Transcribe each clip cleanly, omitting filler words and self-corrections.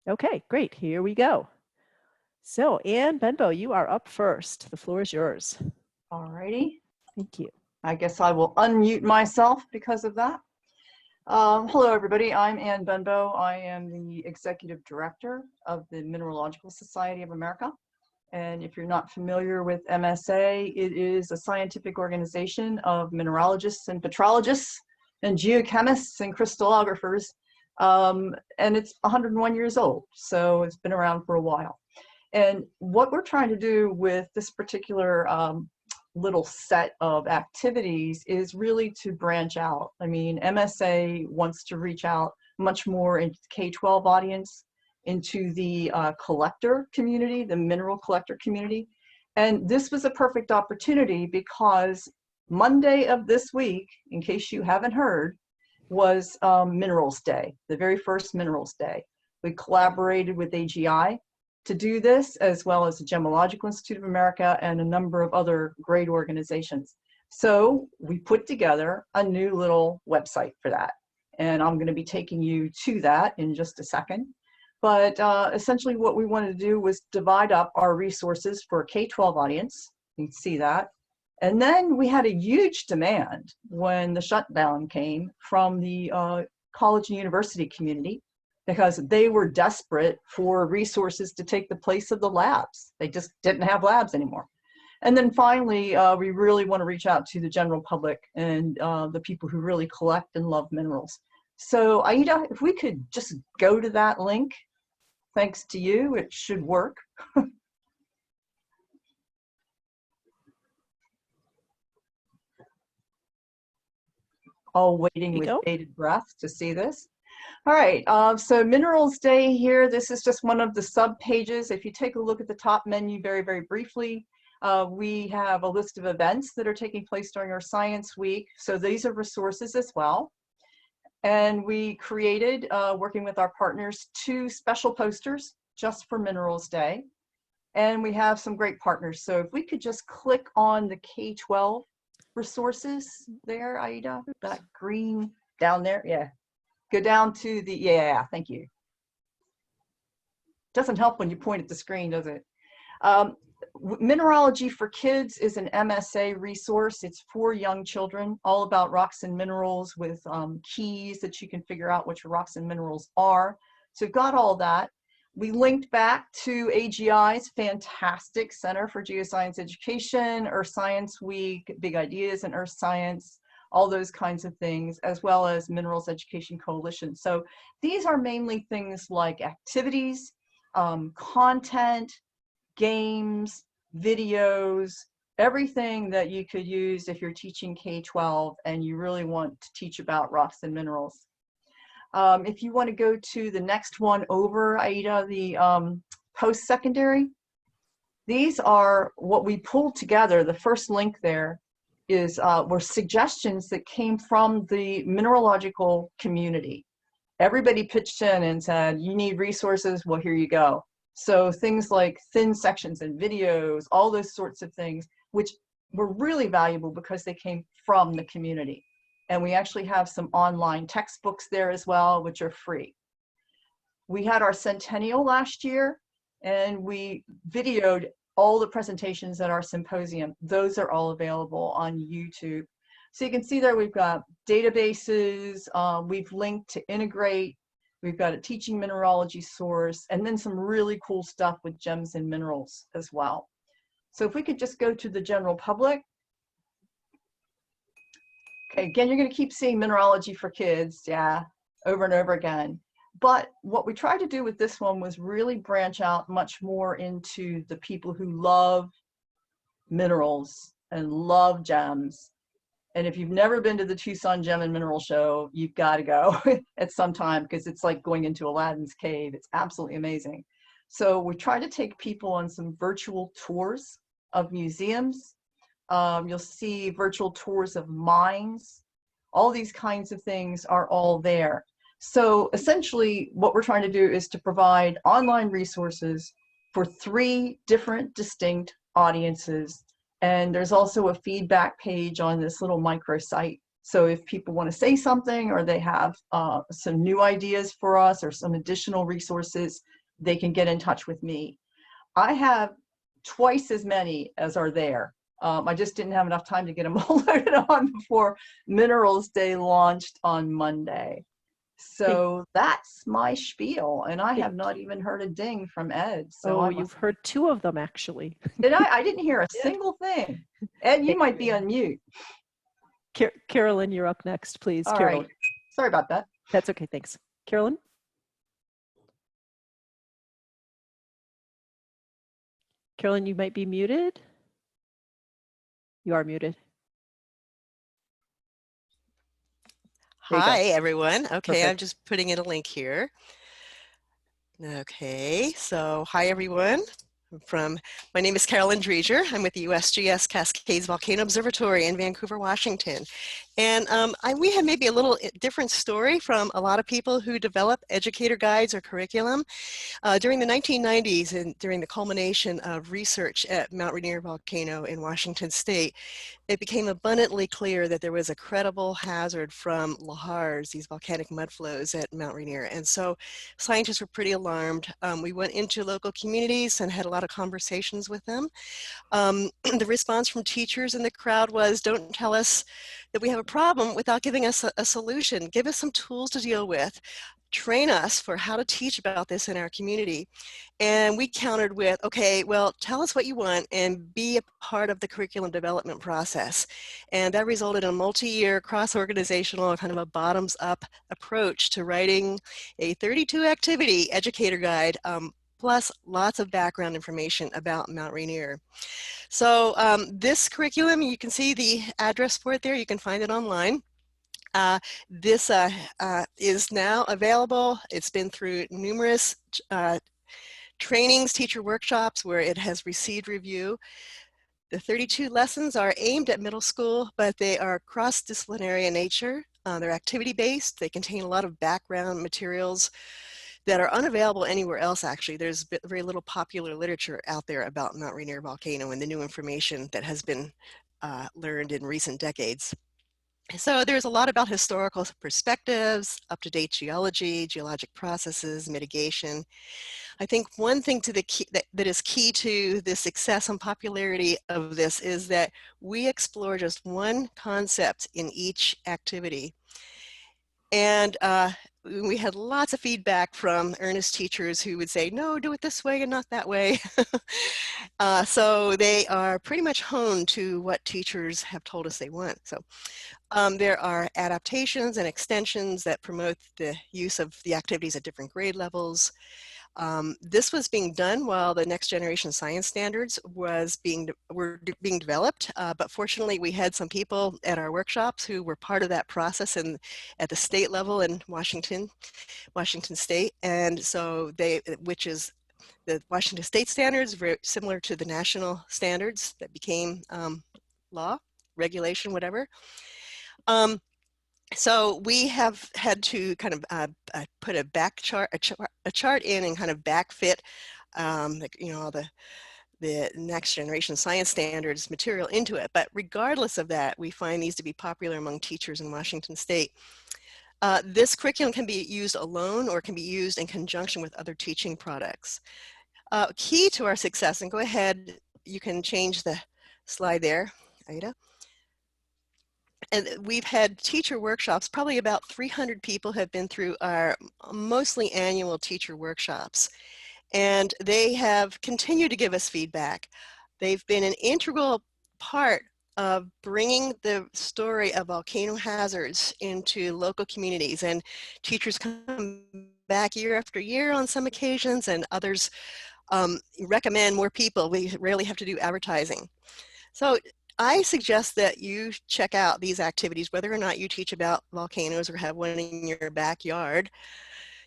Okay, great. Here we go. So, Anne Benbow, you are up first. The floor is yours. Alrighty. Thank you. I guess I will unmute myself because of that. Hello, everybody. I'm Anne Benbow. I am the Executive Director of the Mineralogical Society of America. And if you're not familiar with MSA, it is a scientific organization of mineralogists and petrologists and geochemists and crystallographers. And it's 101 years old, so it's been around for a while. And what we're trying to do with this particular little set of activities is really to branch out. I mean, MSA wants to reach out much more into the K-12 audience, into the collector community, the mineral collector community. And this was a perfect opportunity because Monday of this week, in case you haven't heard, was Minerals Day, the very first Minerals Day. We collaborated with AGI to do this, as well as the Gemological Institute of America and a number of other great organizations. So we put together a new little website for that. And I'm going to be taking you to that in just a second. But essentially what we wanted to do was divide up our resources for a K-12 audience. You can see that. And then we had a huge demand when the shutdown came from the college and university community, because they were desperate for resources to take the place of the labs. They just didn't have labs anymore. And then finally, we really want to reach out to the general public and the people who really collect and love minerals. So Aida, if we could just go to that link, thanks to you, it should work. All waiting with bated breath to see this. All right, so Minerals Day here, this is just one of the sub pages. If you take a look at the top menu very, very briefly, we have a list of events that are taking place during our Science Week. So these are resources as well. And we created, working with our partners, 2 special posters just for Minerals Day. And we have some great partners. So if we could just click on the K-12 resources there, Aida, that green down there, yeah. Go down to the, yeah, thank you. Doesn't help when you point at the screen, does it? Mineralogy for Kids is an MSA resource. It's for young children, all about rocks and minerals with keys that you can figure out which rocks and minerals are. So we've got all that. We linked back to AGI's fantastic Center for Geoscience Education, Earth Science Week, Big Ideas in Earth Science, all those kinds of things, as well as Minerals Education Coalition. So these are mainly things like activities, content, games, videos, everything that you could use if you're teaching K-12 and you really want to teach about rocks and minerals. If you want to go to the next one over, Aida, the post-secondary, these are what we pulled together. The first link there is were suggestions that came from the mineralogical community. Everybody pitched in and said, you need resources, well, here you go. So things like thin sections and videos, all those sorts of things, which were really valuable because they came from the community. And we actually have some online textbooks there as well, which are free. We had our centennial last year, and we videoed all the presentations at our symposium. Those are all available on YouTube. So you can see there we've got databases, we've linked to integrate, we've got a teaching mineralogy source, and then some really cool stuff with gems and minerals as well. So if we could just go to the general public. Okay, again, you're going to keep seeing Mineralogy for Kids, yeah, over and over again. But what we tried to do with this one was really branch out much more into the people who love minerals and love gems. And if you've never been to the Tucson Gem and Mineral Show, you've got to go at some time, because it's like going into Aladdin's cave. It's absolutely amazing. So we try to take people on some virtual tours of museums. You'll see virtual tours of mines. All these kinds of things are all there. So essentially what we're trying to do is to provide online resources for 3 different distinct audiences. And there's also a feedback page on this little microsite So if people want to say something or they have some new ideas for us or some additional resources, they can get in touch with me. I have twice as many as are there. I just didn't have enough time to get them all loaded on before Minerals Day launched on Monday. Thank, So that's my spiel, and I have thank not you. even heard a ding from Ed. So Oh, I you've must. heard two of them actually. Did I? I didn't hear a Yeah. single thing. Ed, you Thank might you. be on mute. Carolyn, you're up next, please. All Carolyn. right. Sorry about that. That's okay, thanks. Carolyn? Carolyn, you might be muted. You are muted. There you go. Hi, everyone. Okay, I'm Perfect. just putting in a link here. Okay, so hi, everyone. My name is Carolyn Dreger. I'm with the USGS Cascades Volcano Observatory in Vancouver, Washington. And we have maybe a little different story from a lot of people who develop educator guides or curriculum. During the 1990s and during the culmination of research at Mount Rainier volcano in Washington state, it became abundantly clear that there was a credible hazard from lahars, these volcanic mud flows at Mount Rainier. And so scientists were pretty alarmed. We went into local communities and had a lot of conversations with them. The response from teachers in the crowd was, don't tell us that we have a problem without giving us a solution. Give us some tools to deal with. Train us for how to teach about this in our community. And we countered with, okay, well, tell us what you want and be a part of the curriculum development process. And that resulted in a multi-year cross-organizational kind of a bottoms-up approach to writing a 32-activity educator guide, plus lots of background information about Mount Rainier. So this curriculum, you can see the address for it there. You can find it online. This is now available. It's been through numerous trainings, teacher workshops where it has received review. The 32 lessons are aimed at middle school, but they are cross-disciplinary in nature. They're activity-based. They contain a lot of background materials that are unavailable anywhere else, actually. There's very little popular literature out there about Mount Rainier volcano and the new information that has been learned in recent decades. So there's a lot about historical perspectives, up-to-date geology, geologic processes, mitigation. I think one thing to the key, that is key to the success and popularity of this is that we explore just one concept in each activity. And we had lots of feedback from earnest teachers who would say, no, do it this way and not that way. So they are pretty much honed to what teachers have told us they want. So there are adaptations and extensions that promote the use of the activities at different grade levels. This was being done while the next generation science standards were being developed, but fortunately we had some people at our workshops who were part of that process and at the state level in Washington State, and so which is the Washington State standards, very similar to the national standards that became law, regulation, whatever. So we have had to kind of put a chart in and kind of backfit, all the next generation science standards material into it. But regardless of that, we find these to be popular among teachers in Washington State. This curriculum can be used alone or can be used in conjunction with other teaching products. Key to our success, and go ahead, you can change the slide there, Aida. And we've had teacher workshops. Probably about 300 people have been through our mostly annual teacher workshops. And they have continued to give us feedback. They've been an integral part of bringing the story of volcano hazards into local communities. And teachers come back year after year on some occasions, and others recommend more people. We rarely have to do advertising. So I suggest that you check out these activities, whether or not you teach about volcanoes or have one in your backyard,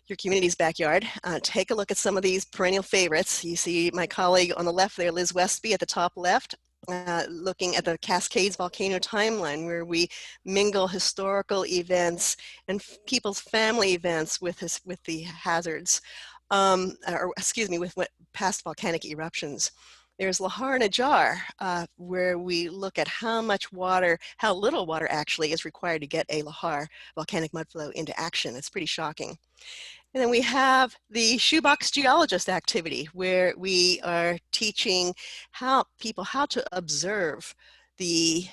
your community's backyard. Take a look at some of these perennial favorites. You see my colleague on the left there, Liz Westby, at the top left, looking at the Cascades volcano timeline, where we mingle historical events and people's family events with the hazards, or excuse me, with what past volcanic eruptions. There's lahar in a jar, where we look at how much water, how little water actually is required to get a lahar volcanic mud flow into action. It's pretty shocking. And then we have the shoebox geologist activity, where we are teaching people how to observe the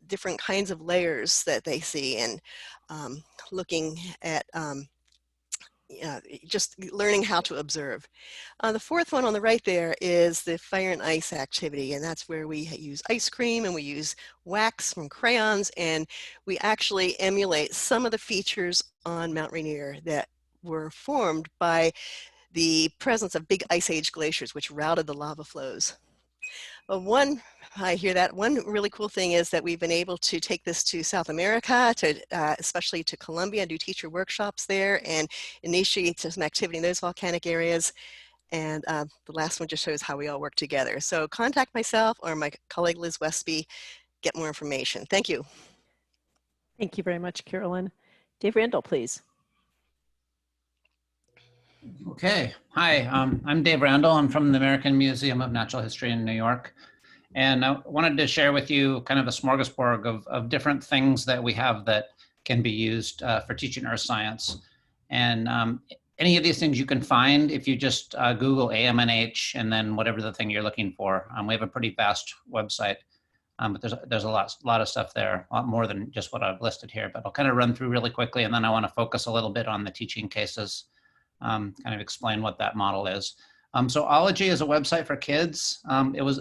different kinds of layers that they see, and looking at just learning how to observe. The fourth one on the right there is the fire and ice activity, and that's where we use ice cream and we use wax from crayons, and we actually emulate some of the features on Mount Rainier that were formed by the presence of big ice age glaciers, which routed the lava flows. I hear that. One really cool thing is that we've been able to take this to South America, especially to Colombia, do teacher workshops there and initiate some activity in those volcanic areas. And the last one just shows how we all work together. So contact myself or my colleague Liz Westby, get more information. Thank you. Thank you very much, Carolyn. Dave Randall, please. Okay, hi, I'm Dave Randall. I'm from the American Museum of Natural History in New York. And I wanted to share with you kind of a smorgasbord of different things that we have that can be used for teaching earth science. And any of these things you can find if you just Google AMNH and then whatever the thing you're looking for. We have a pretty vast website, but there's a lot of stuff there, a lot more than just what I've listed here. But I'll kind of run through really quickly, and then I want to focus a little bit on the teaching cases, kind of explain what that model is. So Ology is a website for kids. It was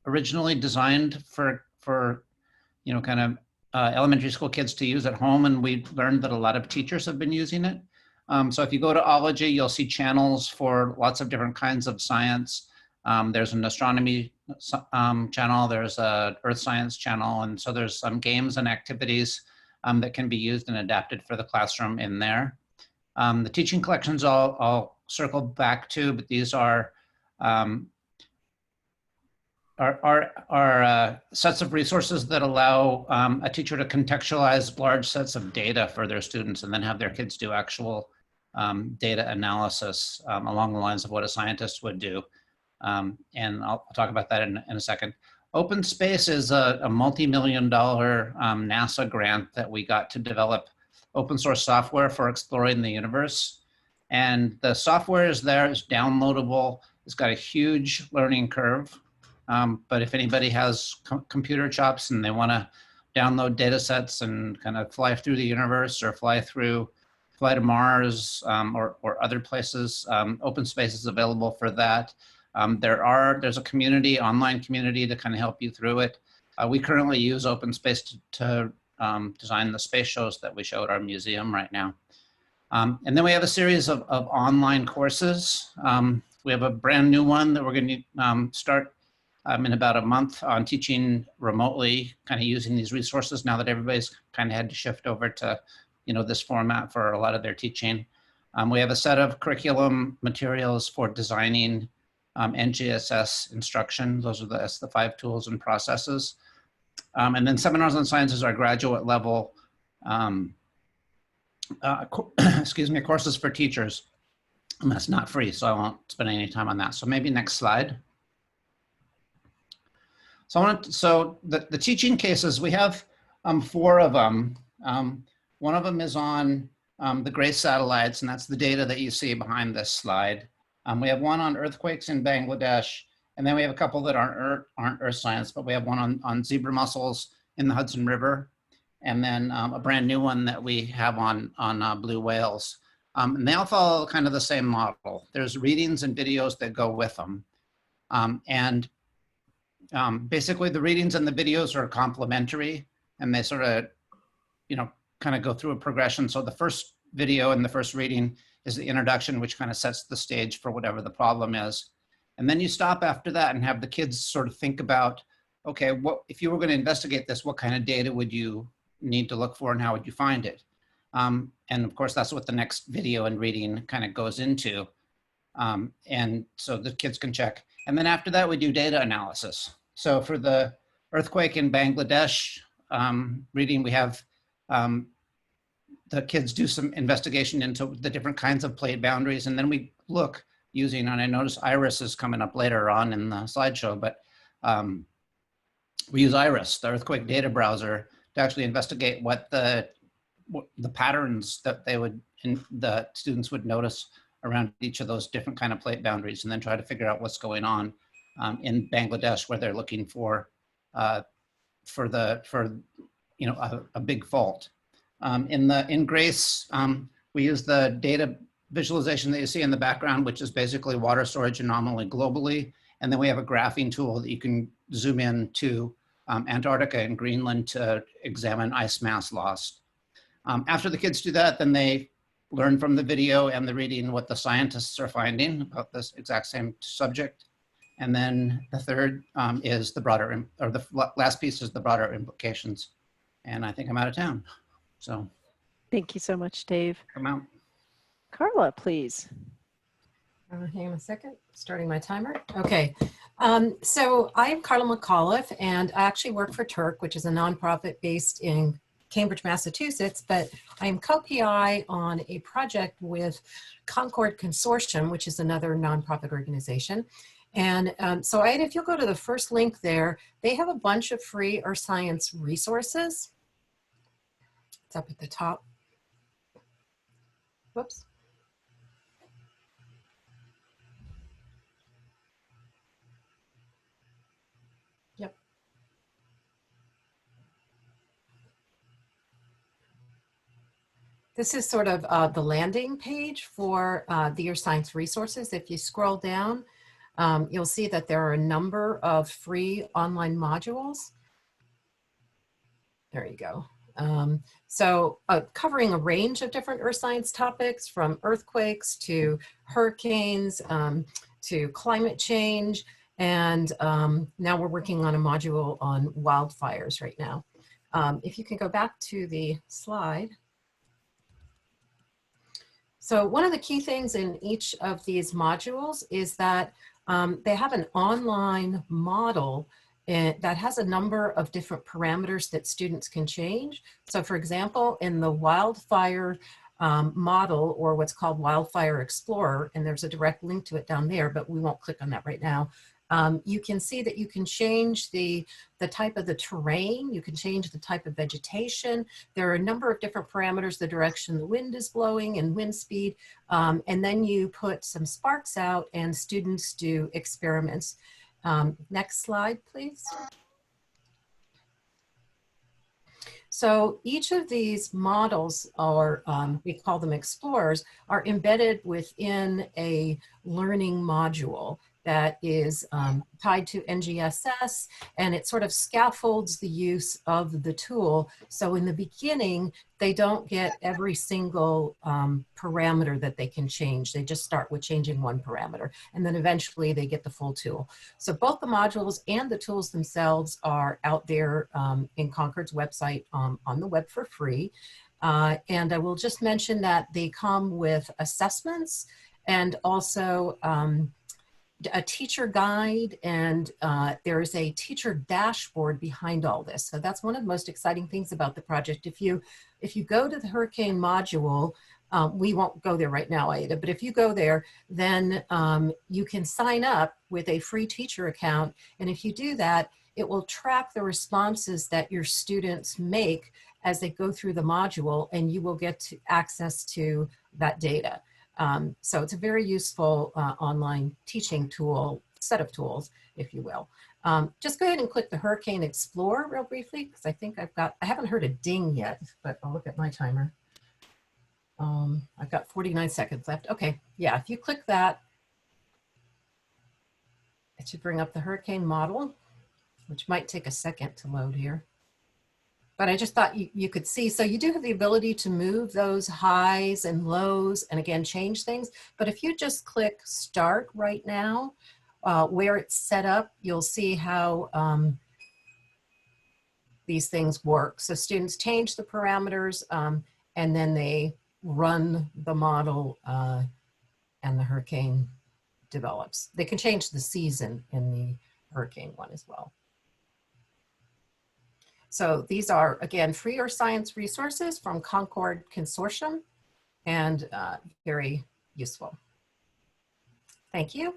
originally designed for kind of elementary school kids to use at home, and we learned that a lot of teachers have been using it. So if you go to Ology, you'll see channels for lots of different kinds of science. There's an astronomy channel, there's a earth science channel, and so there's some games and activities that can be used and adapted for the classroom in there. The teaching collections I'll circle back to, but these are sets of resources that allow a teacher to contextualize large sets of data for their students and then have their kids do actual data analysis along the lines of what a scientist would do. And I'll talk about that in a second. Open Space is a multi-million-dollar NASA grant that we got to develop open source software for exploring the universe. And the software is there, it's downloadable, it's got a huge learning curve. But if anybody has computer chops and they want to download data sets and kind of fly through the universe or fly to Mars or other places, Open Space is available for that. There's a community, online community to kind of help you through it. We currently use Open Space to design the space shows that we show at our museum right now. And then we have a series of online courses. We have a brand new one that we're going to start in about a month on teaching remotely, kind of using these resources now that everybody's kind of had to shift over to this format for a lot of their teaching. We have a set of curriculum materials for designing NGSS instruction. Those are the 5 tools and processes. And then Seminars on Science is our graduate level courses for teachers. And that's not free, so I won't spend any time on that. So maybe next slide. So the teaching cases, we have 4 of them. One of them is on the GRACE satellites, and that's the data that you see behind this slide. We have one on earthquakes in Bangladesh, and then we have a couple that aren't earth science, but we have one on zebra mussels in the Hudson River, and then a brand new one that we have on blue whales. And they all follow kind of the same model. There's readings and videos that go with them. Basically the readings and the videos are complementary, and they sort of, kind of go through a progression. So the first video and the first reading is the introduction, which kind of sets the stage for whatever the problem is. And then you stop after that and have the kids sort of think about, okay, if you were going to investigate this, what kind of data would you need to look for and how would you find it? And of course, that's what the next video and reading kind of goes into. And so the kids can check. And then after that, we do data analysis. So for the earthquake in Bangladesh reading, we have the kids do some investigation into the different kinds of plate boundaries. And then we look using, and I notice Iris is coming up later on in the slideshow, but we use Iris, the earthquake data browser, to actually investigate what the patterns that the students would notice around each of those different kind of plate boundaries, and then try to figure out what's going on in Bangladesh, where they're looking for a big fault. In GRACE, we use the data visualization that you see in the background, which is basically water storage anomaly globally. And then we have a graphing tool that you can zoom in to Antarctica and Greenland to examine ice mass loss. After the kids do that, then they learn from the video and the reading what the scientists are finding about this exact same subject. And then the third is the broader, or the last piece is the broader implications. And I think I'm out of town. So Thank you so much, Dave. come out. Carla, please. Hang on a second, starting my timer. Okay, so I'm Carla McAuliffe, and I actually work for Turk, which is a nonprofit based in Cambridge, Massachusetts, but I'm co-PI on a project with Concord Consortium, which is another nonprofit organization. And so if you'll go to the first link there, they have a bunch of free earth science resources. It's up at the top. Whoops. Yep. This is sort of the landing page for the earth science resources. If you scroll down, you'll see that there are a number of free online modules. There you go. So covering a range of different earth science topics, from earthquakes to hurricanes to climate change. And now we're working on a module on wildfires right now. If you can go back to the slide. So one of the key things in each of these modules is that they have an online model that has a number of different parameters that students can change. So for example, in the wildfire model, or what's called Wildfire Explorer, and there's a direct link to it down there, but we won't click on that right now. You can see that you can change the type of the terrain, you can change the type of vegetation. There are a number of different parameters, the direction the wind is blowing and wind speed, and then you put some sparks out and students do experiments. Next slide, please. So each of these models, or we call them explorers, are embedded within a learning module that is tied to NGSS, and it sort of scaffolds the use of the tool. So in the beginning, they don't get every single parameter that they can change. They just start with changing one parameter, and then eventually they get the full tool. So both the modules and the tools themselves are out there in Concord's website on the web for free. And I will just mention that they come with assessments and also a teacher guide, and there is a teacher dashboard behind all this. So that's one of the most exciting things about the project. If you go to the hurricane module, we won't go there right now, Aida, but if you go there, then you can sign up with a free teacher account. And if you do that, it will track the responses that your students make as they go through the module, and you will get access to that data. So it's a very useful online teaching tool, set of tools, if you will. Just go ahead and click the Hurricane Explorer real briefly, because I think I haven't heard a ding yet, but I'll look at my timer. I've got 49 seconds left. Okay, yeah, if you click that, it should bring up the hurricane model, which might take a second to load here. But I just thought you could see, so you do have the ability to move those highs and lows and again, change things. But if you just click start right now, where it's set up, you'll see how these things work. So students change the parameters and then they run the model and the hurricane develops. They can change the season in the hurricane one as well. So these are, again, free earth science resources from Concord Consortium, and very useful. Thank you.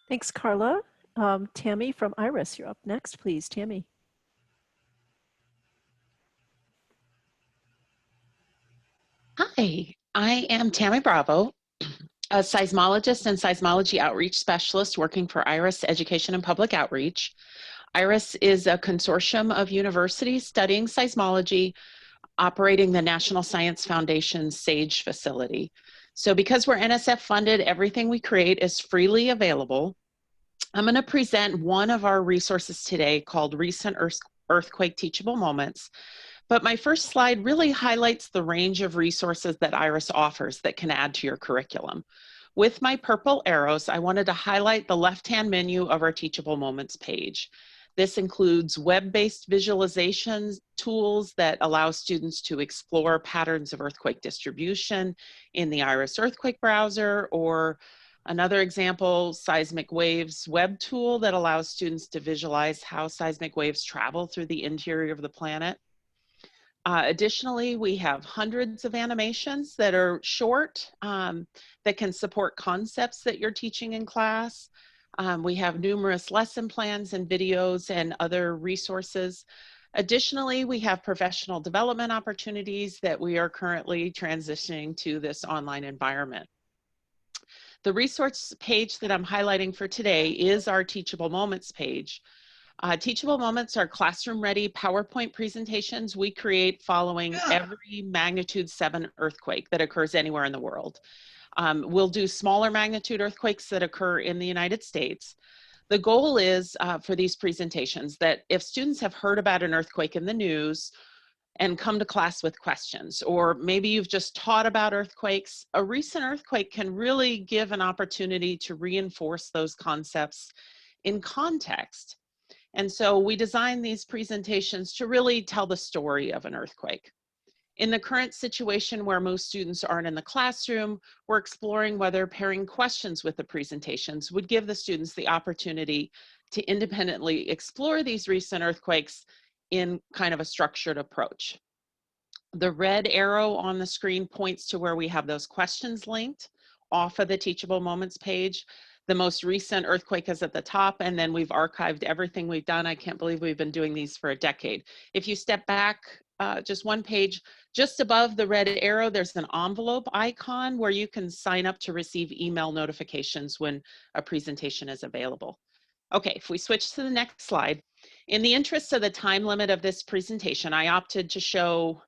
Thanks, Carla. Tammy from IRIS, you're up next, please. Tammy. Hi, I am Tammy Bravo, a seismologist and seismology outreach specialist working for IRIS Education and Public Outreach. IRIS is a consortium of universities studying seismology, operating the National Science Foundation's SAGE facility. So because we're NSF funded, everything we create is freely available. I'm going to present one of our resources today called Recent Earthquake Teachable Moments. But my first slide really highlights the range of resources that IRIS offers that can add to your curriculum. With my purple arrows, I wanted to highlight the left-hand menu of our Teachable Moments page. This includes web-based visualizations, tools that allow students to explore patterns of earthquake distribution in the IRIS Earthquake Browser, or another example, Seismic Waves web tool that allows students to visualize how seismic waves travel through the interior of the planet. Additionally, we have hundreds of animations that are short that can support concepts that you're teaching in class. We have numerous lesson plans and videos and other resources. Additionally, we have professional development opportunities that we are currently transitioning to this online environment. The resource page that I'm highlighting for today is our Teachable Moments page. Teachable Moments are classroom-ready PowerPoint presentations we create following every magnitude 7 earthquake that occurs anywhere in the world. We'll do smaller magnitude earthquakes that occur in the United States. The goal is for these presentations that if students have heard about an earthquake in the news and come to class with questions, or maybe you've just taught about earthquakes, a recent earthquake can really give an opportunity to reinforce those concepts in context. And so we designed these presentations to really tell the story of an earthquake. In the current situation where most students aren't in the classroom, we're exploring whether pairing questions with the presentations would give the students the opportunity to independently explore these recent earthquakes in kind of a structured approach. The red arrow on the screen points to where we have those questions linked off of the Teachable Moments page. The most recent earthquake is at the top, and then we've archived everything we've done. I can't believe we've been doing these for a decade. If you step back just one page, just above the red arrow, there's an envelope icon where you can sign up to receive email notifications when a presentation is available. Okay, if we switch to the next slide, in the interest of the time limit of this presentation, I opted to show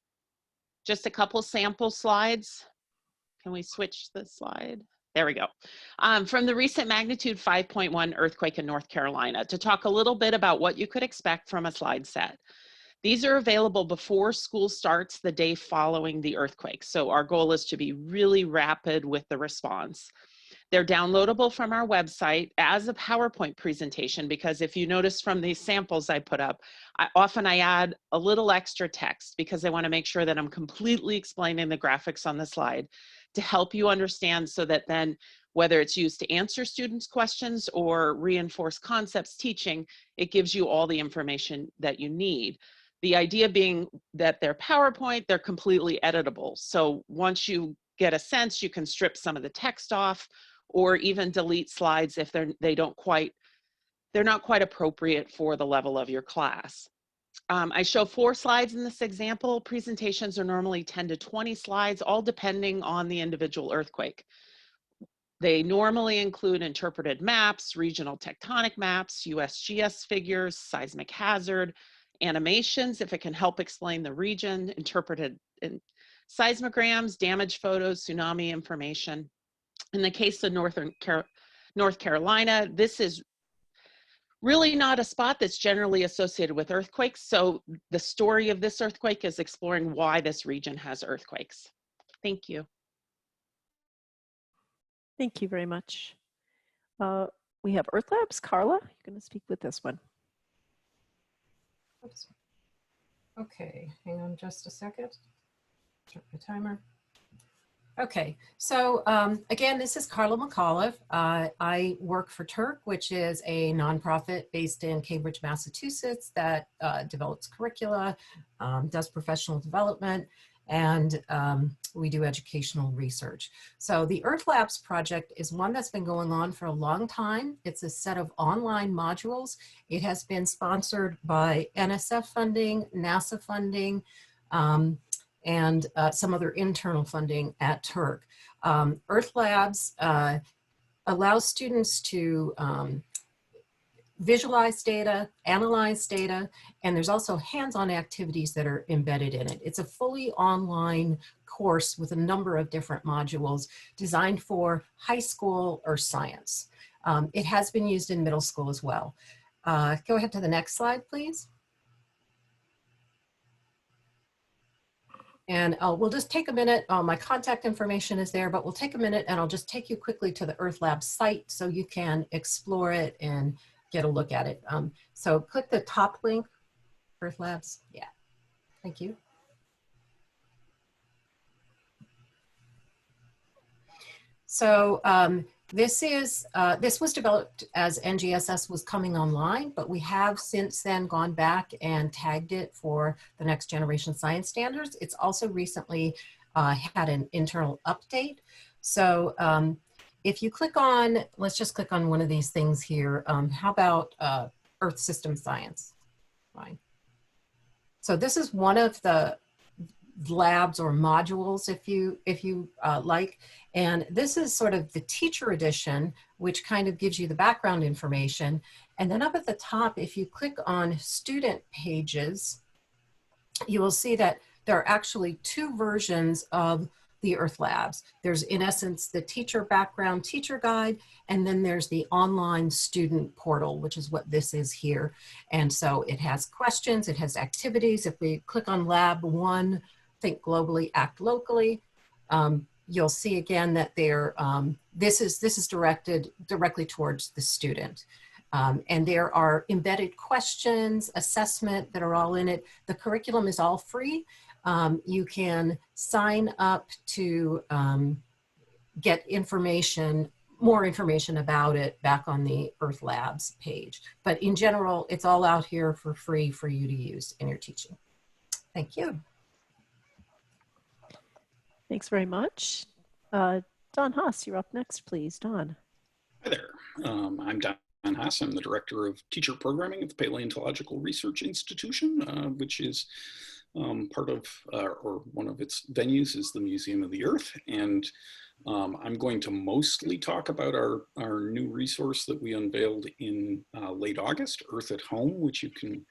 just a couple sample slides. Can we switch the slide? There we go. From the recent magnitude 5.1 earthquake in North Carolina, to talk a little bit about what you could expect from a slide set. These are available before school starts the day following the earthquake. So our goal is to be really rapid with the response. They're downloadable from our website as a PowerPoint presentation, because if you notice from these samples I put up, often I add a little extra text because I want to make sure that I'm completely explaining the graphics on the slide to help you understand, so that then whether it's used to answer students' questions or reinforce concepts teaching, it gives you all the information that you need. The idea being that they're PowerPoint, they're completely editable. So once you get a sense, you can strip some of the text off, or even delete slides if they're not quite appropriate for the level of your class. I show 4 slides in this example. Presentations are normally 10 to 20 slides, all depending on the individual earthquake. They normally include interpreted maps, regional tectonic maps, USGS figures, seismic hazard, animations if it can help explain the region, interpreted seismograms, damage photos, tsunami information. In the case of North Carolina, this is really not a spot that's generally associated with earthquakes. So the story of this earthquake is exploring why this region has earthquakes. Thank you. Thank you very much. We have Earth Labs. Carla, you're going to speak with this one. Oops. Okay, hang on just a second. Start the timer. Okay, so again, this is Carla McAuliffe. I work for Turk, which is a nonprofit based in Cambridge, Massachusetts that develops curricula, does professional development, and we do educational research. So the Earth Labs project is one that's been going on for a long time. It's a set of online modules. It has been sponsored by NSF funding, NASA funding, and some other internal funding at Turk. Earth Labs allows students to visualize data, analyze data, and there's also hands-on activities that are embedded in it. It's a fully online course with a number of different modules designed for high school or science. It has been used in middle school as well. Go ahead to the next slide, please. And we'll just take a minute. My contact information is there, but we'll take a minute and I'll just take you quickly to the Earth Lab site so you can explore it and get a look at it. So click the top link, Earth Labs. Yeah, thank you. So this was developed as NGSS was coming online, but we have since then gone back and tagged it for the next generation science standards. It's also recently had an internal update. So if you click on, let's just click on one of these things here. How about Earth System Science? Fine. So this is one of the labs or modules, if you like. And this is sort of the teacher edition, which kind of gives you the background information. And then up at the top, if you click on student pages, you will see that there are actually two versions of the Earth Labs. There's, in essence, the teacher background teacher guide, and then there's the online student portal, which is what this is here. And so it has questions, it has activities. If we click on Lab 1, Think Globally, Act Locally, you'll see again that this is directed directly towards the student. And there are embedded questions, assessment that are all in it. The curriculum is all free. You can sign up to get information, more information about it back on the Earth Labs page. But in general, it's all out here for free for you to use in your teaching. Thank you. Thanks very much. Don Haas, you're up next, please. Don. Hi there. I'm Don Haas. I'm the Director of Teacher Programming at the Paleontological Research Institution, which is part of, or one of its venues is the Museum of the Earth. And I'm going to mostly talk about our new resource that we unveiled in late August, Earth at Home, which you can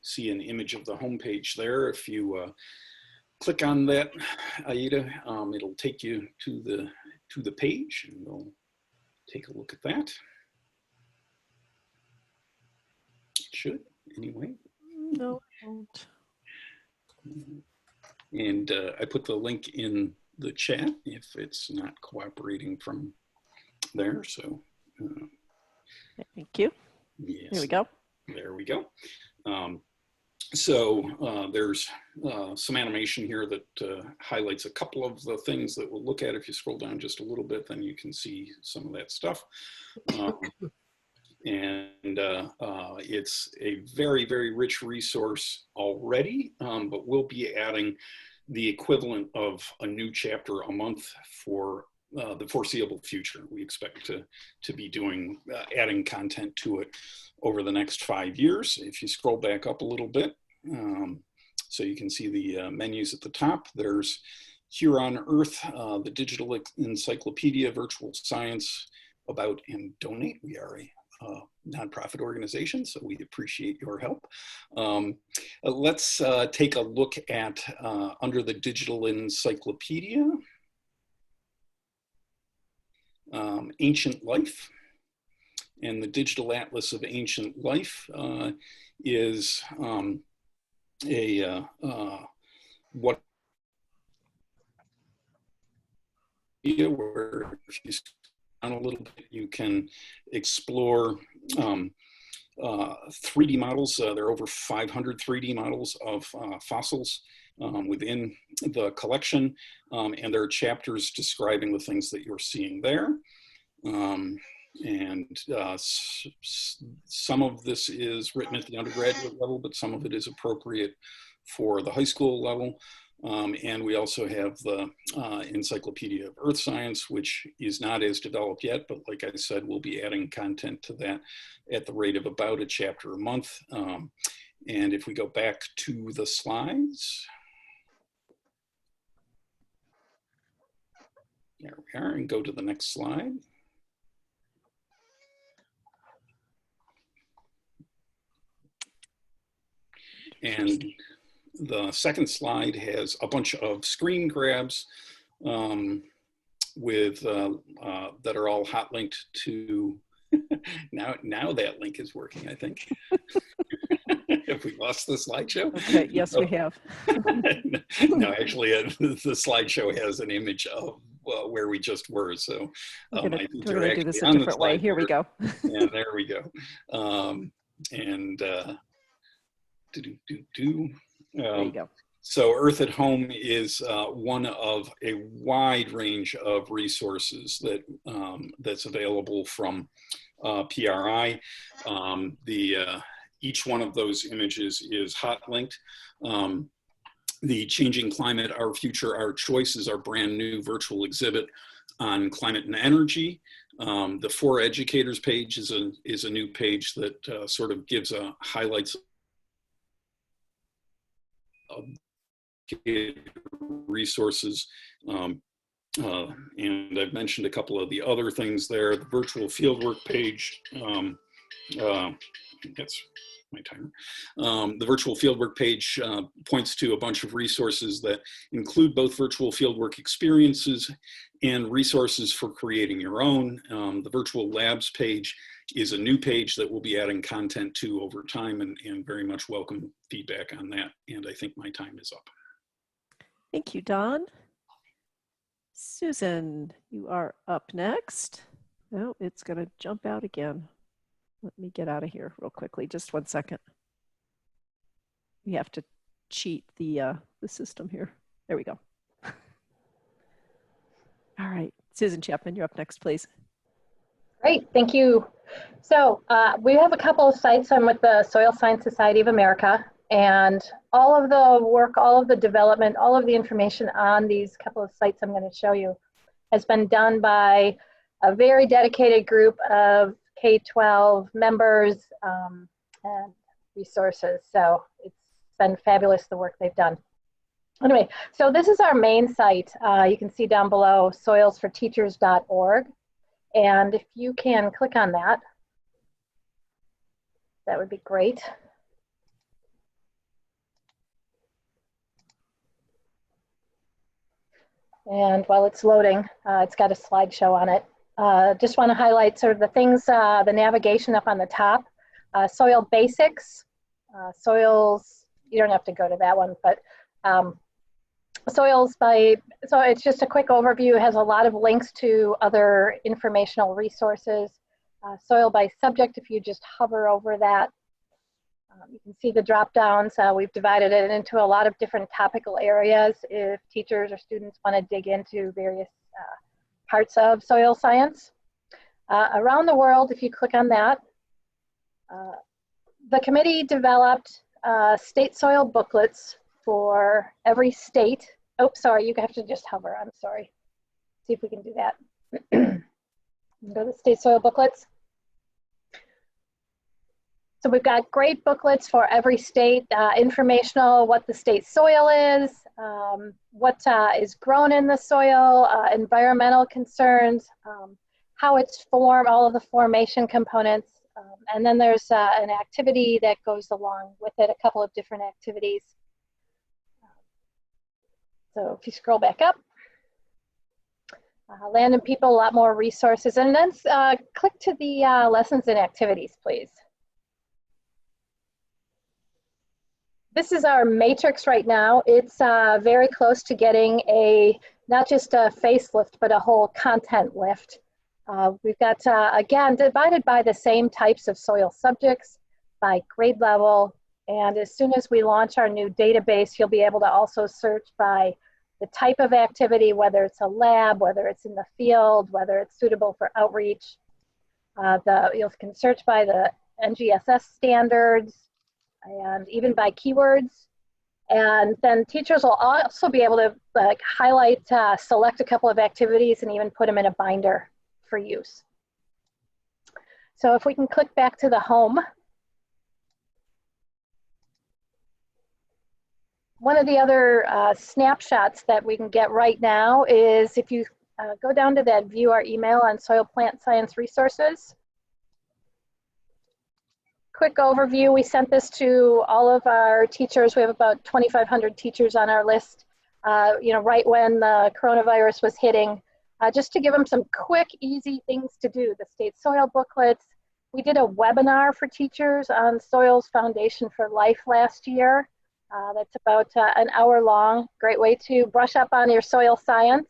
see an image of the homepage there. If you click on that, Aida, it'll take you to the page, and we'll take a look at that. It should, anyway. No, I won't. And I put the link in the chat if it's not cooperating from there. So Thank you. yes, Here we go. There we go. So there's some animation here that highlights a couple of the things that we'll look at. If you scroll down just a little bit, then you can see some of that stuff. And it's a very, very rich resource already, but we'll be adding the equivalent of a new chapter a month for the foreseeable future. We expect to be doing, adding content to it over the next 5 years. If you scroll back up a little bit, so you can see the menus at the top, there's Here on Earth, the Digital Encyclopedia, Virtual Science, About and Donate. We are a nonprofit organization, so we appreciate your help. Let's take a look at under the Digital Encyclopedia, Ancient Life. And the Digital Atlas of Ancient Life is what where if you down a little bit, you can explore 3D models. There are over 500 3D models of fossils within the collection, and there are chapters describing the things that you're seeing there. Some of this is written at the undergraduate level, but some of it is appropriate for the high school level. And we also have the Encyclopedia of Earth Science, which is not as developed yet, but like I said, we'll be adding content to that at the rate of about a chapter a month. And if we go back to the slides, there we are, and go to the next slide. And the second slide has a bunch of screen grabs with that are all hot linked to now that link is working, I think. Have we lost the slideshow? Okay, yes, we have. No, actually, the slideshow has an image of where we just were. So We're I going think to you're do this actually a on the different way. Here we slide go. yeah, there we go. There you go. So Earth at Home is one of a wide range of resources that that's available from PRI. Each one of those images is hot linked. The Changing Climate, Our Future, Our Choice is our brand new virtual exhibit on climate and energy. The For Educators page is a new page that sort of gives highlights of resources. And I've mentioned a couple of the other things there. The virtual fieldwork page, that's my timer. The virtual fieldwork page points to a bunch of resources that include both virtual fieldwork experiences and resources for creating your own. The virtual labs page is a new page that we'll be adding content to over time, and very much welcome feedback on that. And I think my time is up. Thank you, Don. Susan, you are up next. Oh, it's going to jump out again. Let me get out of here real quickly. Just 1 second. We have to cheat the system here. There we go. All right, Susan Chapman, you're up next, please. Great, thank you. So we have a couple of sites. I'm with the Soil Science Society of America, and all of the work, all of the development, all of the information on these couple of sites I'm going to show you has been done by a very dedicated group of K-12 members and resources. So it's been fabulous, the work they've done. Anyway, so this is our main site. You can see down below, soilsforteachers.org. And if you can click on that, that would be great. And while it's loading, it's got a slideshow on it. Just want to highlight sort of the things, the navigation up on the top. Soil basics, soils, you don't have to go to that one, but soils so it's just a quick overview. It has a lot of links to other informational resources. Soil by subject, if you just hover over that, you can see the drop downs. We've divided it into a lot of different topical areas if teachers or students want to dig into various parts of soil science. Around the world, if you click on that, the committee developed state soil booklets for every state. Oh, sorry, you have to just hover, I'm sorry. See if we can do that. Go to state soil booklets. So we've got great booklets for every state, informational, what the state soil is, what is grown in the soil, environmental concerns, how it's formed, all of the formation components. And then there's an activity that goes along with it, a couple of different activities. So if you scroll back up, land and people, a lot more resources. And then click to the lessons and activities, please. This is our matrix right now. It's very close to getting not just a facelift, but a whole content lift. We've got, again, divided by the same types of soil subjects, by grade level. And as soon as we launch our new database, you'll be able to also search by the type of activity, whether it's a lab, whether it's in the field, whether it's suitable for outreach. You can search by the NGSS standards, and even by keywords. And then teachers will also be able to highlight, select a couple of activities and even put them in a binder for use. So if we can click back to the home. One of the other snapshots that we can get right now is if you go down to that view our email on soil plant science resources. Quick overview, we sent this to all of our teachers. We have about 2,500 teachers on our list, right when the coronavirus was hitting, just to give them some quick, easy things to do. The state soil booklets. We did a webinar for teachers on Soils Foundation for Life last year. That's about an hour long. Great way to brush up on your soil science.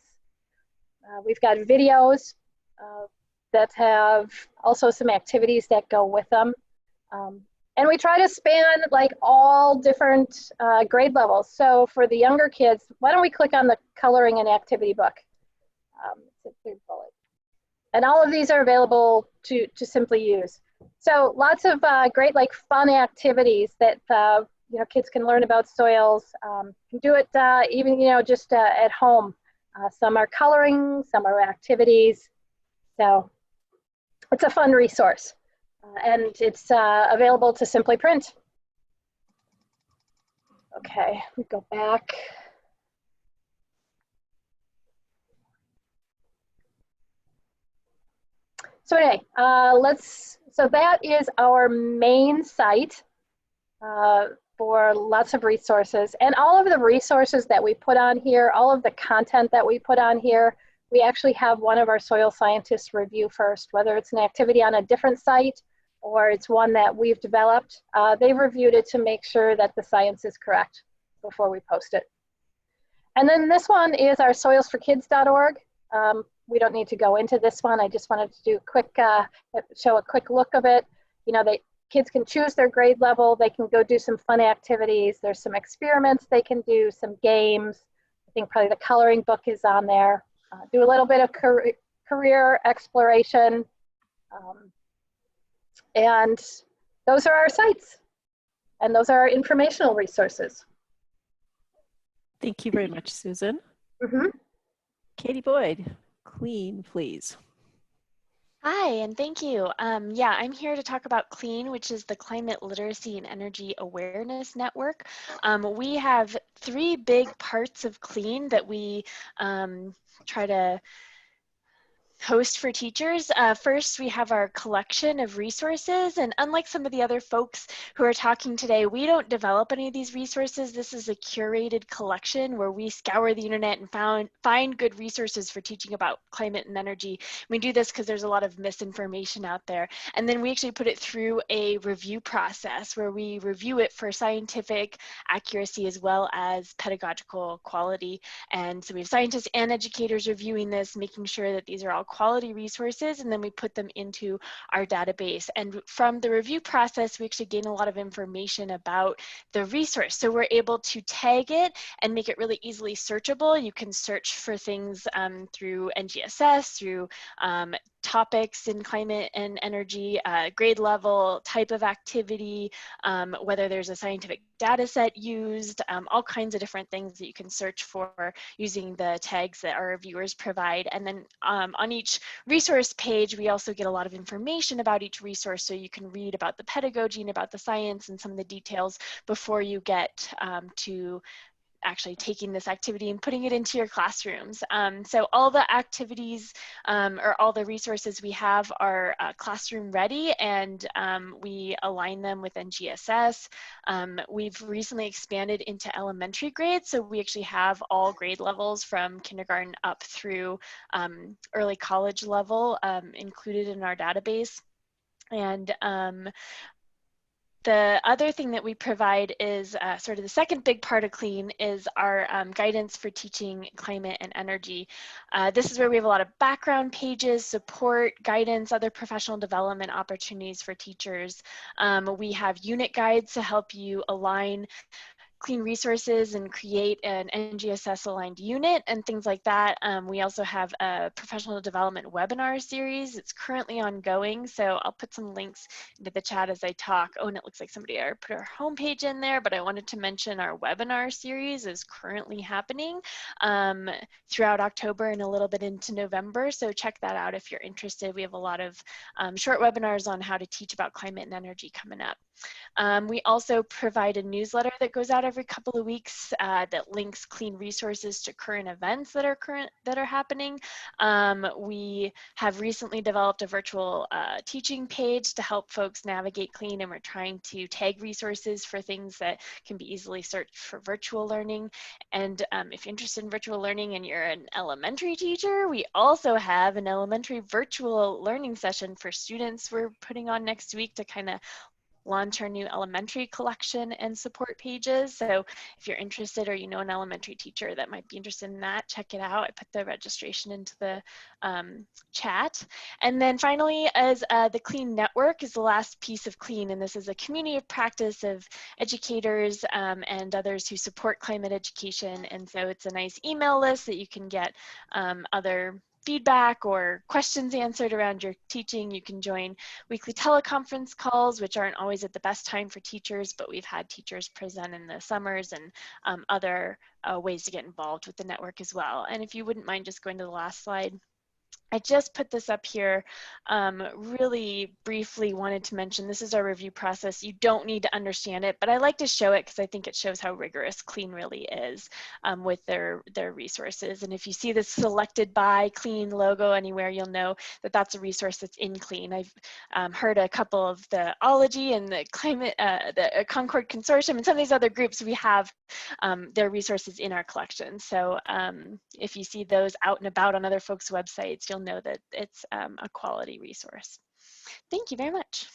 We've got videos that have also some activities that go with them. And we try to span like all different grade levels. So for the younger kids, why don't we click on the coloring and activity book? It's a big bullet. And all of these are available to simply use. So lots of great like fun activities that kids can learn about soils. Can do it even just at home. Some are coloring, some are activities. So it's a fun resource. And it's available to simply print. Okay, we go back. So anyway, so that is our main site for lots of resources. And all of the resources that we put on here, all of the content that we put on here, we actually have one of our soil scientists review first, whether it's an activity on a different site or it's one that we've developed. They've reviewed it to make sure that the science is correct before we post it. And then this one is our soilsforkids.org. We don't need to go into this one. I just wanted to do a quick, show a quick look of it. Kids can choose their grade level. They can go do some fun activities. There's some experiments they can do, some games. I think probably the coloring book is on there. Do a little bit of career exploration. And those are our sites. And those are our informational resources. Thank you very much, Susan. Katie Boyd, CLEAN, please. Hi, and thank you. Yeah, I'm here to talk about CLEAN, which is the Climate Literacy and Energy Awareness Network. We have 3 big parts of CLEAN that we try to host for teachers. First, we have our collection of resources, and unlike some of the other folks who are talking today, we don't develop any of these resources. This is a curated collection where we scour the internet and find good resources for teaching about climate and energy. We do this because there's a lot of misinformation out there, and then we actually put it through a review process where we review it for scientific accuracy as well as pedagogical quality. And so we have scientists and educators reviewing this, making sure that these are all quality resources, and then we put them into our database. And from the review process, we actually gain a lot of information about the resource. So we're able to tag it and make it really easily searchable. You can search for things through NGSS, through topics in climate and energy, grade level, type of activity, whether there's a scientific data set used, all kinds of different things that you can search for using the tags that our reviewers provide. And then on each resource page, we also get a lot of information about each resource, so you can read about the pedagogy and about the science and some of the details before you get to actually taking this activity and putting it into your classrooms. So all the activities or all the resources we have are classroom ready, and we align them with NGSS. We've recently expanded into elementary grades, so we actually have all grade levels from kindergarten up through early college level included in our database. And the other thing that we provide is sort of the second big part of CLEAN is our guidance for teaching climate and energy. This is where we have a lot of background pages, support, guidance, other professional development opportunities for teachers. We have unit guides to help you align clean resources and create an NGSS aligned unit and things like that. We also have a professional development webinar series. It's currently ongoing, so I'll put some links into the chat as I talk. Oh, and it looks like somebody already put our homepage in there, but I wanted to mention our webinar series is currently happening throughout October and a little bit into November, so check that out if you're interested. We have a lot of short webinars on how to teach about climate and energy coming up. We also provide a newsletter that goes out every couple of weeks that links clean resources to current events that are happening. We have recently developed a virtual teaching page to help folks navigate clean, and we're trying to tag resources for things that can be easily searched for virtual learning. And if you're interested in virtual learning and you're an elementary teacher, we also have an elementary virtual learning session for students we're putting on next week to kind of launch our new elementary collection and support pages. So if you're interested or you know an elementary teacher that might be interested in that, check it out. I put the registration into the chat. And then finally, as the Clean Network is the last piece of Clean, and this is a community of practice of educators and others who support climate education. And so it's a nice email list that you can get other feedback or questions answered around your teaching. You can join weekly teleconference calls, which aren't always at the best time for teachers, but we've had teachers present in the summers, and other ways to get involved with the network as well. And if you wouldn't mind just going to the last slide. I just put this up here really briefly. Wanted to mention this is our review process. You don't need to understand it, but I like to show it because I think it shows how rigorous Clean really is with their resources. And if you see this selected by Clean logo anywhere, you'll know that that's a resource that's in Clean. I've heard a couple of the Ology and the Climate, the Concord Consortium and some of these other groups, we have their resources in our collection. So if you see those out and about on other folks' websites, you'll know that it's a quality resource. Thank you very much.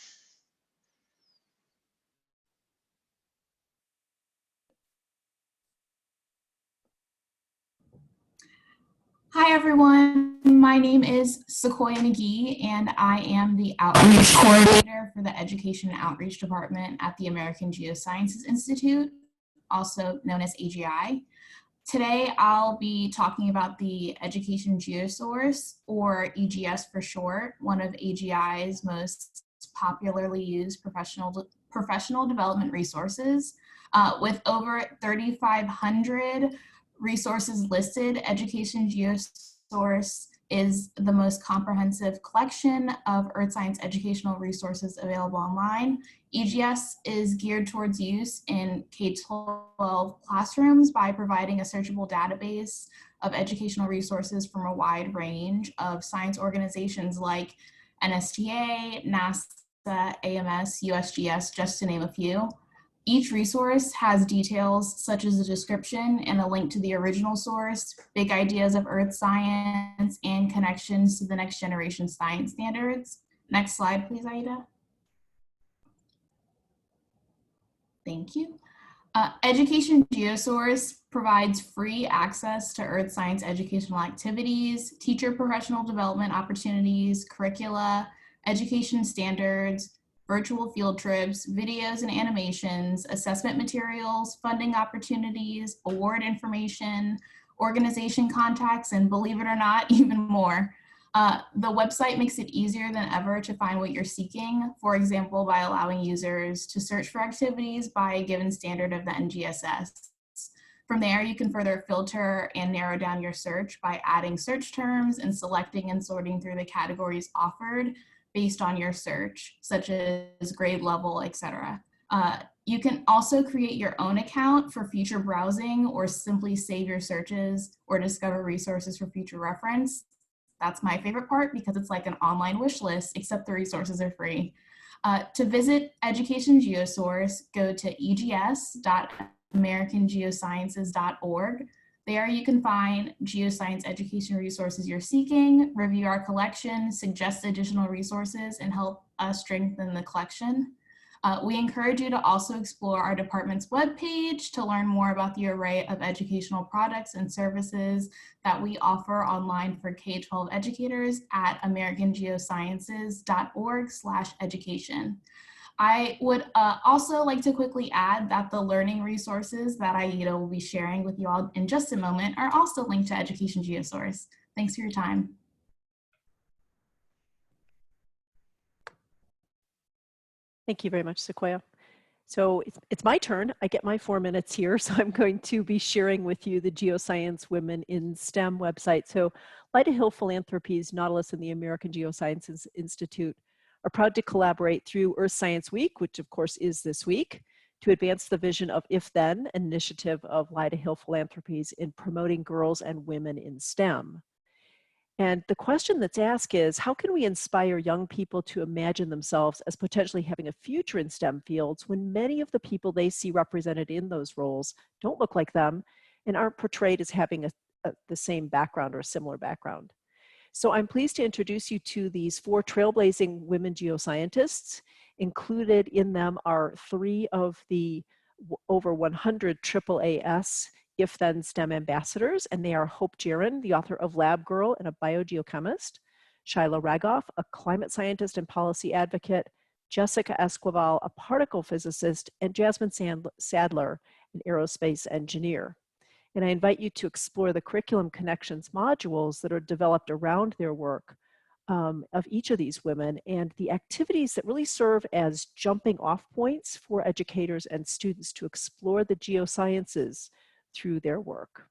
Hi everyone, my name is Sequoia McGee and I am the Outreach Coordinator for the Education and Outreach Department at the American Geosciences Institute, also known as AGI. Today I'll be talking about the Education Geosource, or EGS for short, one of AGI's most popularly used professional development resources. With over 3,500 resources listed, Education Geosource is the most comprehensive collection of earth science educational resources available online. EGS is geared towards use in K-12 classrooms by providing a searchable database of educational resources from a wide range of science organizations like NSTA, NASA, AMS, USGS, just to name a few. Each resource has details such as a description and a link to the original source, big ideas of earth science, and connections to the next generation science standards. Next slide, please, Aida. Thank you. Education Geosource provides free access to earth science educational activities, teacher professional development opportunities, curricula, education standards, virtual field trips, videos and animations, assessment materials, funding opportunities, award information, organization contacts, and believe it or not, even more. The website makes it easier than ever to find what you're seeking, for example, by allowing users to search for activities by a given standard of the NGSS. From there, you can further filter and narrow down your search by adding search terms and selecting and sorting through the categories offered based on your search, such as grade level, etc. You can also create your own account for future browsing or simply save your searches or discover resources for future reference. That's my favorite part because it's like an online wish list, except the resources are free. To visit Education Geosource, go to egs.americangeosciences.org. There you can find geoscience education resources you're seeking, review our collection, suggest additional resources, and help us strengthen the collection. We encourage you to also explore our department's webpage to learn more about the array of educational products and services that we offer online for K-12 educators at americangeosciences.org/education. I would also like to quickly add that the learning resources that Aida will be sharing with you all in just a moment are also linked to Education Geosource. Thanks for your time. Thank you very much, Sequoia. So it's my turn. I get my 4 minutes here. So I'm going to be sharing with you the Geoscience Women in STEM website. So Lyda Hill Philanthropies, Nautilus, and the American Geosciences Institute are proud to collaborate through Earth Science Week, which of course is this week, to advance the vision of If Then, an initiative of Lyda Hill Philanthropies in promoting girls and women in STEM. And the question that's asked is, how can we inspire young people to imagine themselves as potentially having a future in STEM fields when many of the people they see represented in those roles don't look like them and aren't portrayed as having the same background or a similar background? So I'm pleased to introduce you to these 4 trailblazing women geoscientists. Included in them are 3 of the over 100 AAAS If Then STEM ambassadors, and they are Hope Jaron, the author of Lab Girl and a biogeochemist, Shyla Ragoff, a climate scientist and policy advocate, Jessica Esquivel, a particle physicist, and Jasmine Sadler, an aerospace engineer. And I invite you to explore the curriculum connections modules that are developed around their work of each of these women and the activities that really serve as jumping off points for educators and students to explore the geosciences through their work.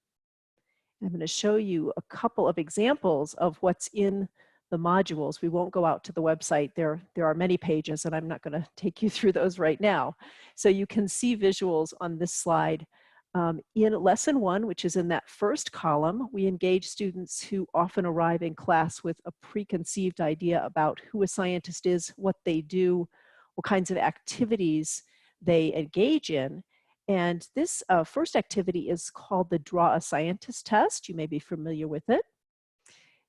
I'm going to show you a couple of examples of what's in the modules. We won't go out to the website. There are many pages, and I'm not going to take you through those right now. So you can see visuals on this slide. In lesson 1, which is in that first column, we engage students who often arrive in class with a preconceived idea about who a scientist is, what they do, what kinds of activities they engage in. And this first activity is called the Draw a Scientist test. You may be familiar with it.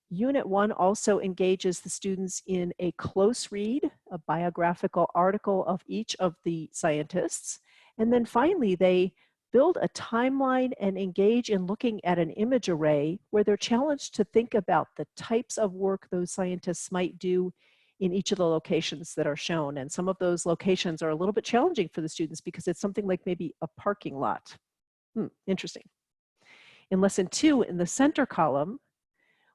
Unit 1 also engages the students in a close read, a biographical article of each of the scientists. And then finally, they build a timeline and engage in looking at an image array where they're challenged to think about the types of work those scientists might do in each of the locations that are shown. And some of those locations are a little bit challenging for the students because it's something like maybe a parking lot. Interesting. In lesson 2, in the center column,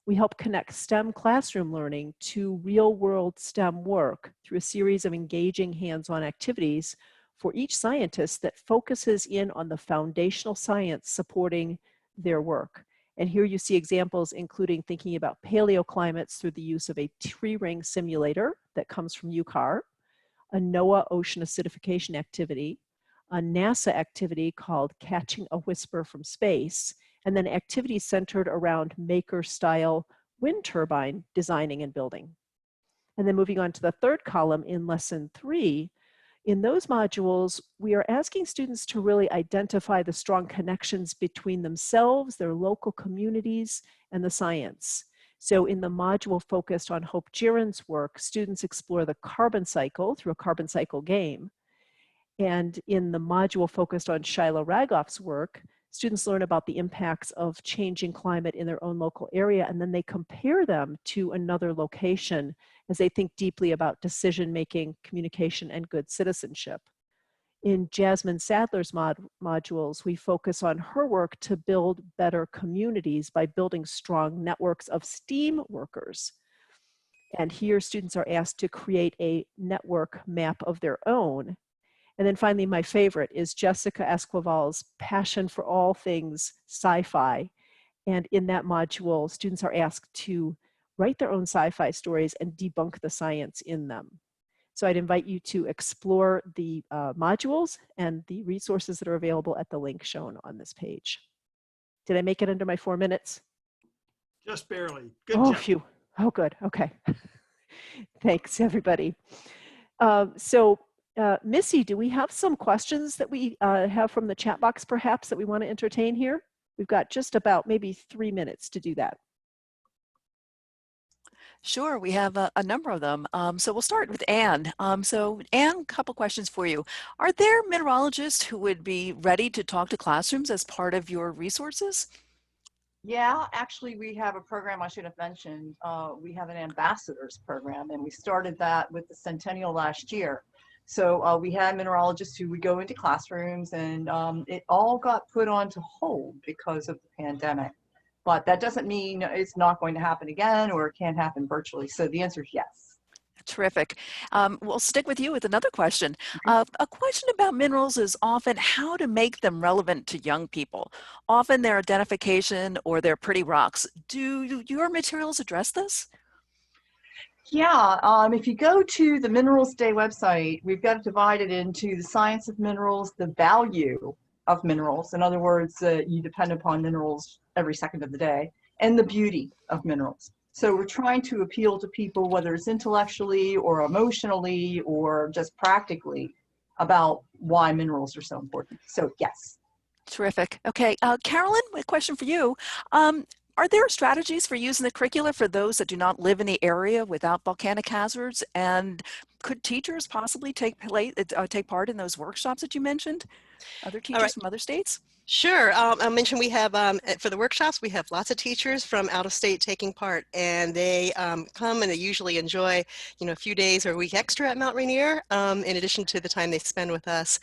we help connect STEM classroom learning to real-world STEM work through a series of engaging hands-on activities for each scientist that focuses in on the foundational science supporting their work. And here you see examples including thinking about paleoclimates through the use of a tree ring simulator that comes from UCAR, a NOAA ocean acidification activity, a NASA activity called Catching a Whisper from Space, and then activities centered around maker-style wind turbine designing and building. And then moving on to the third column in lesson 3, in those modules, we are asking students to really identify the strong connections between themselves, their local communities, and the science. So in the module focused on Hope Jaron's work, students explore the carbon cycle through a carbon cycle game. And in the module focused on Shyla Ragoff's work, students learn about the impacts of changing climate in their own local area, and then they compare them to another location as they think deeply about decision-making, communication, and good citizenship. In Jasmine Sadler's modules, we focus on her work to build better communities by building strong networks of STEAM workers. And here students are asked to create a network map of their own. And then finally, my favorite is Jessica Esquivel's passion for all things sci-fi. And in that module, students are asked to write their own sci-fi stories and debunk the science in them. So I'd invite you to explore the modules and the resources that are available at the link shown on this page. Did I make it under my 4 minutes? Just barely. Good job. Phew. Oh, good. Okay. Thanks, everybody. Missy, do we have some questions that we have from the chat box perhaps that we want to entertain here? We've got just about maybe 3 minutes to do that. Sure, we have a number of them. So we'll start with Anne. So Anne, a couple questions for you. Are there mineralogists who would be ready to talk to classrooms as part of your resources? Yeah, actually we have a program I should have mentioned. We have an ambassadors program, and we started that with the Centennial last year. So we had mineralogists who would go into classrooms, and it all got put onto hold because of the pandemic. But that doesn't mean it's not going to happen again or it can't happen virtually. So the answer is yes. Terrific. We'll stick with you with another question. A question about minerals is often how to make them relevant to young people. Often their identification or their pretty rocks. Do your materials address this? Yeah, if you go to the Minerals Day website, we've got it divided into the science of minerals, the value of minerals. In other words, you depend upon minerals every second of the day, and the beauty of minerals. So we're trying to appeal to people, whether it's intellectually or emotionally or just practically, about why minerals are so important. So yes. Terrific. Okay, Carolyn, a question for you. Are there strategies for using the curricula for those that do not live in the area without volcanic hazards? And could teachers possibly take part in those workshops that you mentioned? Other teachers from other states? Sure. I mentioned we have, for the workshops, we have lots of teachers from out of state taking part, and they come and they usually enjoy, a few days or a week extra at Mount Rainier, in addition to the time they spend with us.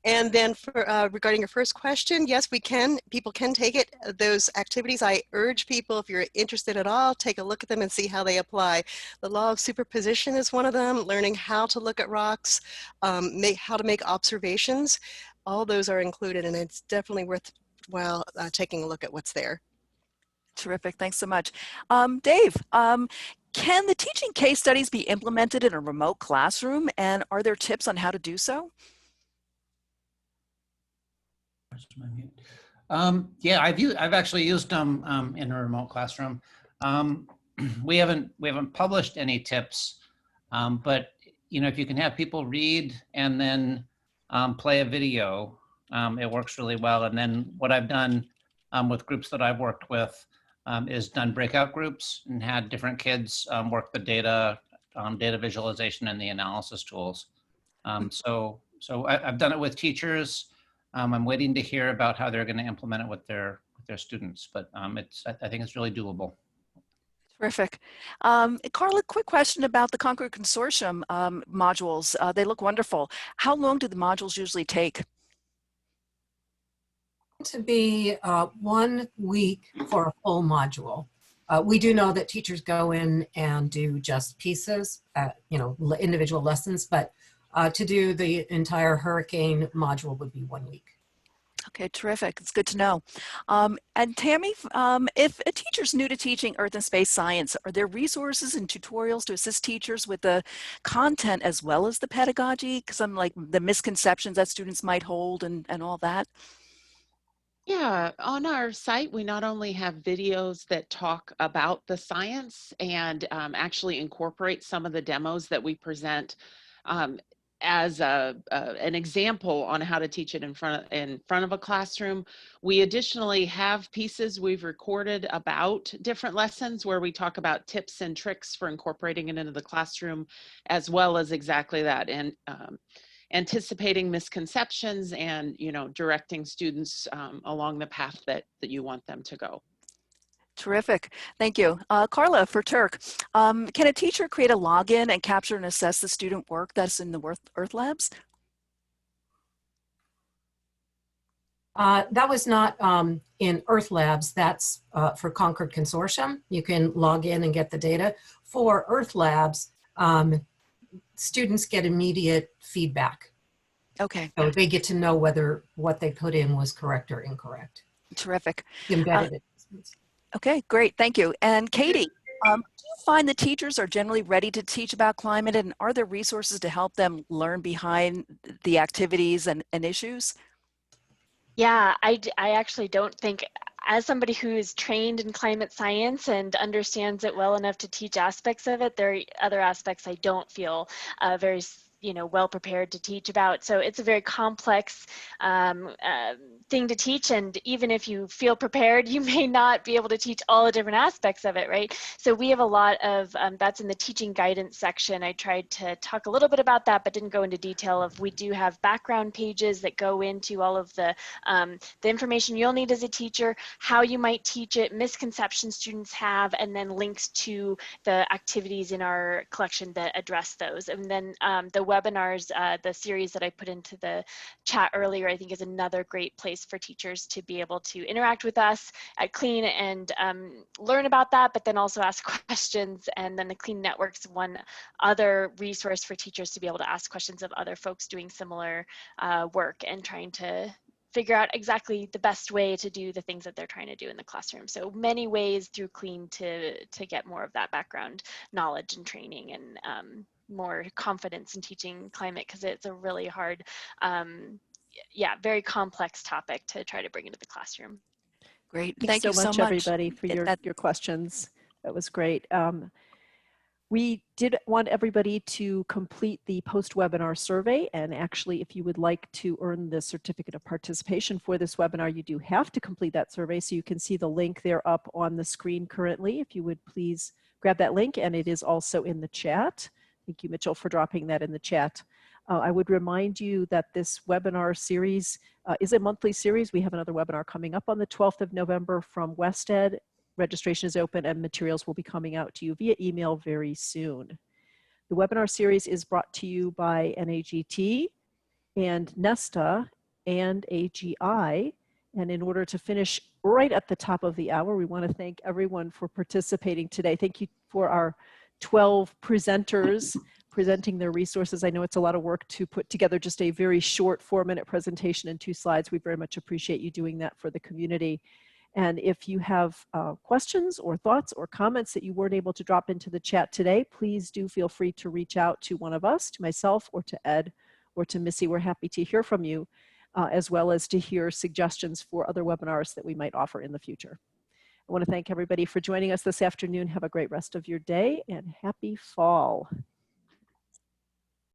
And then for, regarding your first question, yes, people can take it, those activities. I urge people, if you're interested at all, take a look at them and see how they apply. The law of superposition is one of them, learning how to look at rocks, how to make observations. All those are included, and it's definitely worthwhile taking a look at what's there. Terrific. Thanks so much. Dave, can the teaching case studies be implemented in a remote classroom, and are there tips on how to do so? Yeah, I've actually used them in a remote classroom. We haven't published any tips, but if you can have people read and then play a video, it works really well. And then what I've done with groups that I've worked with is done breakout groups and had different kids work the data visualization and the analysis tools. So I've done it with teachers. I'm waiting to hear about how they're going to implement it with their students, but I think it's really doable. Terrific. Carla, quick question about the Concord Consortium modules. They look wonderful. How long do the modules usually take? To be 1 week for a full module. We do know that teachers go in and do just pieces, individual lessons, but to do the entire hurricane module would be 1 week. Okay, terrific. It's good to know. And Tammy, if a teacher's new to teaching Earth and Space Science, are there resources and tutorials to assist teachers with the content as well as the pedagogy? Some like the misconceptions that students might hold and all that? Yeah, on our site, we not only have videos that talk about the science and actually incorporate some of the demos that we present as an example on how to teach it in front of a classroom. We additionally have pieces we've recorded about different lessons where we talk about tips and tricks for incorporating it into the classroom, as well as exactly that, and anticipating misconceptions and directing students along the path that you want them to go. Terrific. Thank you. Carla, for Turk, can a teacher create a login and capture and assess the student work that's in the Earth Labs? That was not in Earth Labs. That's for Concord Consortium. You can log in and get the data. For Earth Labs, students get immediate feedback. Okay. So they get to know whether what they put in was correct or incorrect. Terrific. Embedded. Okay, great. Thank you. And Katie, do you find the teachers are generally ready to teach about climate, and are there resources to help them learn behind the activities and issues? Yeah, I actually don't think, as somebody who is trained in climate science and understands it well enough to teach aspects of it, there are other aspects I don't feel very well prepared to teach about. So it's a very complex thing to teach, and even if you feel prepared, you may not be able to teach all the different aspects of it, right? So we have a lot of, that's in the teaching guidance section. I tried to talk a little bit about that, but didn't go into detail of, we do have background pages that go into all of the information you'll need as a teacher, how you might teach it, misconceptions students have, and then links to the activities in our collection that address those. And then the webinars, the series that I put into the chat earlier, I think is another great place for teachers to be able to interact with us at CLEAN and learn about that, but then also ask questions. And then the CLEAN Network's one other resource for teachers to be able to ask questions of other folks doing similar work and trying to figure out exactly the best way to do the things that they're trying to do in the classroom. So many ways through CLEAN to get more of that background knowledge and training and more confidence in teaching climate, because it's a really hard, yeah, very complex topic to try to bring into the classroom. Great. Thanks Thank you so much, much. everybody, for your questions. That was great. We did want everybody to complete the post-webinar survey, and actually, if you would like to earn the certificate of participation for this webinar, you do have to complete that survey. So you can see the link there up on the screen currently. If you would please grab that link, and it is also in the chat. Thank you, Mitchell, for dropping that in the chat. I would remind you that this webinar series is a monthly series. We have another webinar coming up on the 12th of November from WestEd. Registration is open and materials will be coming out to you via email very soon. The webinar series is brought to you by NAGT and NESTA and AGI. And in order to finish right at the top of the hour, we want to thank everyone for participating today. Thank you for our 12 presenters presenting their resources. I know it's a lot of work to put together just a very short 4-minute presentation and 2 slides. We very much appreciate you doing that for the community. And if you have questions or thoughts or comments that you weren't able to drop into the chat today, please do feel free to reach out to one of us, to myself or to Ed or to Missy. We're happy to hear from you, as well as to hear suggestions for other webinars that we might offer in the future. I want to thank everybody for joining us this afternoon. Have a great rest of your day and happy fall.